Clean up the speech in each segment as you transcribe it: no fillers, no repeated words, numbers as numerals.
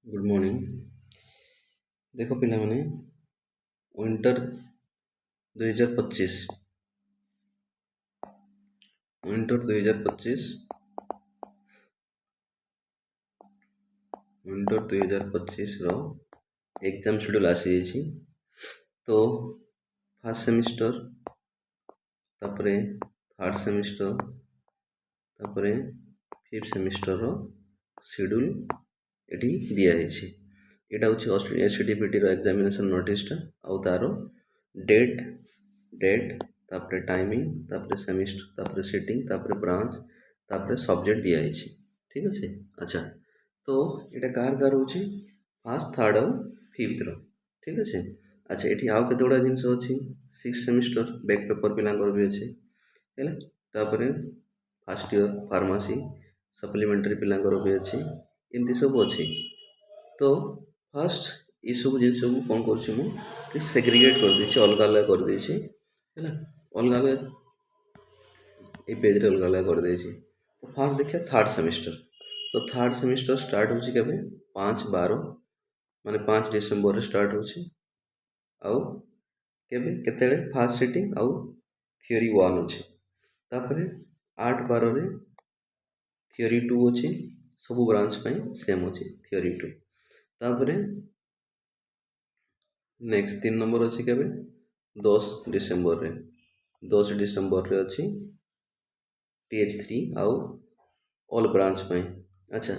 Good morning. देखो पिला माने विंटर 2025 विंटर 2025 विंटर 2025 रो एग्जाम शेड्यूल आसी जाइए। तो फर्स्ट सेमिस्टर तापरे थर्ड सेमिस्टर तापरे फिफ्थ सेमिस्टर रो शेड्यूल एटी दिया जाइए। एटा हूँ एसटीपीटी रो एग्जामिनेशन नोटिस टा आउ तारो डेट डेट तापरे टाइमिंग तापरे सेमिस्टर तापरे सिटिंग तापरे ब्रांच तापरे सब्जेक्ट दिया जाइए। ठीक अच्छे। अच्छा तो ये कार कार हूँ फर्स्ट थर्ड और फिफ्थ रो। ठीक अच्छे। अच्छा ये आउ केते गुड़ा जिनस अच्छी सिक्स सेमिस्टर बैक पेपर पिलांकर भी अच्छे है। तापरे फर्स्ट ईयर फार्मेसी सप्लीमेंटरी पिलांकर भी अच्छी एमती सब अच्छी। तो फर्स्ट ये सब जिन को कौन कर सेग्रीगेट कर देछि अलग अलग कर देछि है अलग अलग ये पेज रे अलग अलग कर देछि। तो फर्स्ट देखिए थर्ड सेमिस्टर। तो थर्ड सेमिस्टर स्टार्ट होछि केबे 5/12 माने 5 डिसेंबर रे स्टार्ट होछि आउ केबे केतेले फर्स्ट सिटिंग आउ थ्योरी 1 अछि। तापरे 8/12 रे थ्योरी 2 अछि सब ब्रांच पई सेम अछि थ्योरी 2। तापरे नेक्स्ट 3 नंबर अच्छी केबे 10 डिसेंबर रे 10 डिसेंबर रे अच्छी TH3 आउ ऑल ब्रांच पई। अच्छा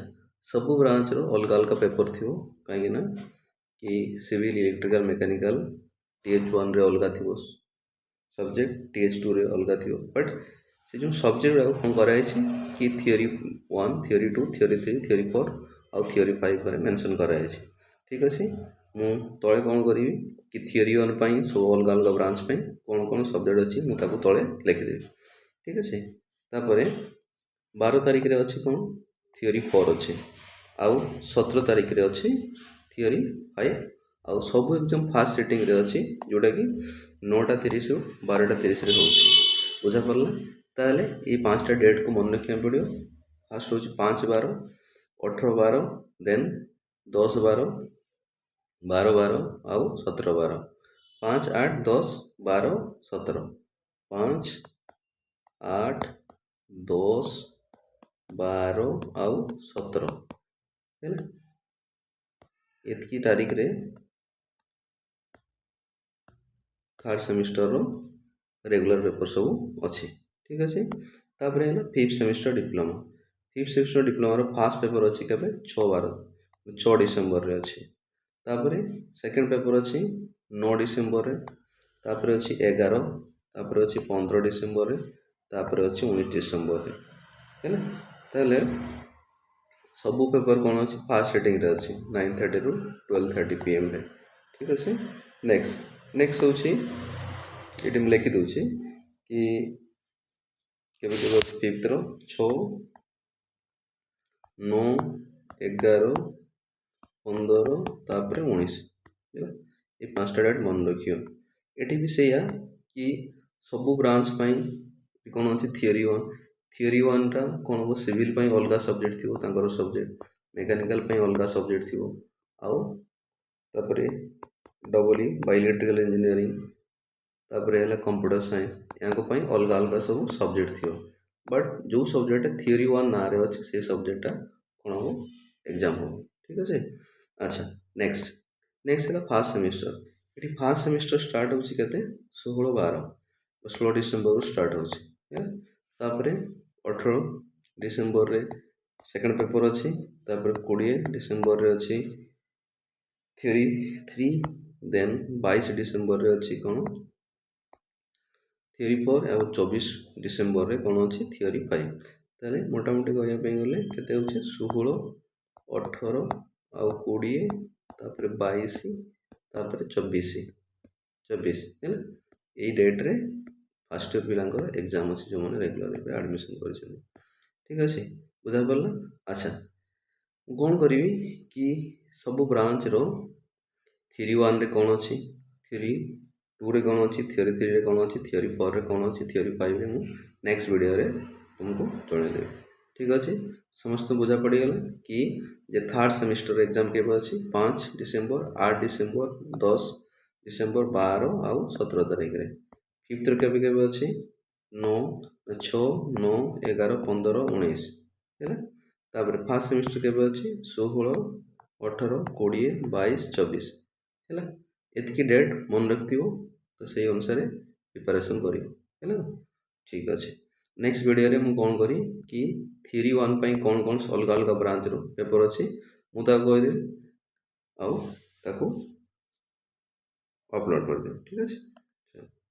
सब ब्रांच रो अलग अलग पेपर थियो कहीं ना कि सिविल इलेक्ट्रिकल मैकेनिकल TH1 रे अलग थियो सब्जेक्ट TH2 रे अलग थियो बट से जो सब्जेक्ट कौन कराई कि थ्योरी 1 थ्योरी 2 थ्योरी 3 थ्योरी 4 आउ थ्योरी 5 पर मेंशन कराई। ठीक अच्छे मु तले कौन करी कि थ्योरी 1 पाई सब अलग अलग ब्रांच पे कौन कौन सब्जेक्ट अच्छी मुझे तले लिखिदेवी। ठीक अच्छे। तापर 12 तारिख रे अच्छी कौन थ्योरी 4 अच्छे आउ 17 तारिख रे अच्छी थ्योरी 5 आउ सब एग्जाम फास्ट सिटिंग रे अच्छी जोटा कि 9:30 रु 12:30 रे होची। बुझा पड़ला ताले ये 5टा डेट को मन रखिया पड़ियो। फास्ट होची 5/12 18/12 देन 10/12 12/12 आउ 17/12 5 8 10 12 17 5 8 10 12 आउ 17 है ना एतकी तारीख रे थर्ड सेमिस्टर रो रेगुलर पेपर सब अच्छी। ठीक अच्छे। तापर है fifth semester diploma. Fifth semester diploma रो फर्स्ट पेपर अच्छी केबे 6 डिसेंबर रे अच्छी। तापर सेकंड पेपर अच्छी 9 डिसेंबर रे तापर अच्छी 11 तापर अच्छी 15 डिसेंबर रे तापर अच्छी 19 डिसेंबर रे है ना। ताले सब पेपर कौन अच्छी फास्ट सेटिंग रे अच्छी 9:30 रु 12:30 PM रे। ठीक अच्छे। नेक्स्ट होची ये मैं लिखि दूची कि केबे केबे फिफ्थ रो 6 9 11 15 तापर 19 ये 5टा डेट मन रखियो। एटी भी सैया कि सब ब्रांच पाई कौन अच्छी थ्योरी 1 टा कौन हम सिविल पाई अलग सब्जेक्ट थी तांकर सब्जेक्ट मेकानिकल पाई अलग सब्जेक्ट थी आउ तापर डबल बायोइलेक्ट्रिकल इंजीनियरिंग तापर है कंप्यूटर साइंस या अलग अलग सब सब्जेक्ट थी बट जो सब्जेक्ट थ्योरी 1 ना रे अच्छे से सब्जेक्टा कौन हम एग्जाम हम। ठीक अच्छे। अच्छा नेक्स्ट है फास्ट सेमिस्टर। ये फास्ट सेमिस्टर स्टार्ट होची केते 16 डिसेंबर स्टार्ट होची तापर 18 डिसेंबर रे सेकंड पेपर अच्छी तापर 20 डिसेंबर रे अच्छी थ्योरी 3 देन 22 डिसेंबर रे अच्छी कौन थ्योरी 4 और 24 डिसेंबर रे कौन अच्छी थ्योरी 5 ताले मोटामोटी कहवाई गले केते होचे 16 18 आउ 20 तापर 22 तापर 24 है ना यही डेट रे फर्स्ट ईयर पिलांकर एग्जाम अच्छी जो मैंने रेगुलर एडमिशन कर। ठीक अच्छे। बुझा पड़ला। अच्छा कौन करी कि सब ब्रांच रो थ्योरी 1 रे कौन अच्छी थ्योरी 2 रे कौन अच्छी थ्योरी 3 रे कौन अच्छी थ्योरी 4 रे कौन अच्छी थ्योरी 5 रे मु नेक्स्ट वीडियो रे तुमको जणाई देबी। ठीक अच्छे समस्त बुझा पड़गला कि जे थर्ड सेमिस्टर एग्जाम केबे अच्छी 5 डिसेम्बर 8 डिसेम्बर 10 डिसेम्बर 12 आउ 17 तारिख रे फिफ्थ केबे केबे अच्छी 9 6 9 11 15 19 है तापर फर्स्ट सेमिस्टर केबे अच्छी 16 18 20 22 24 है एतिकी डेट मन रखिथिबो तो सही अनुसार प्रिपरेशन करियो है ठीक अच्छे नेक्स्ट वीडियो रे मु कौन करी कि थ्योरी 1 पाई कौन कौन अलग अलग ब्रांच रो पेपर अच्छी मु ताको कहदेवी आउ ताको अपलोड कर देवी ठीक अच्छे।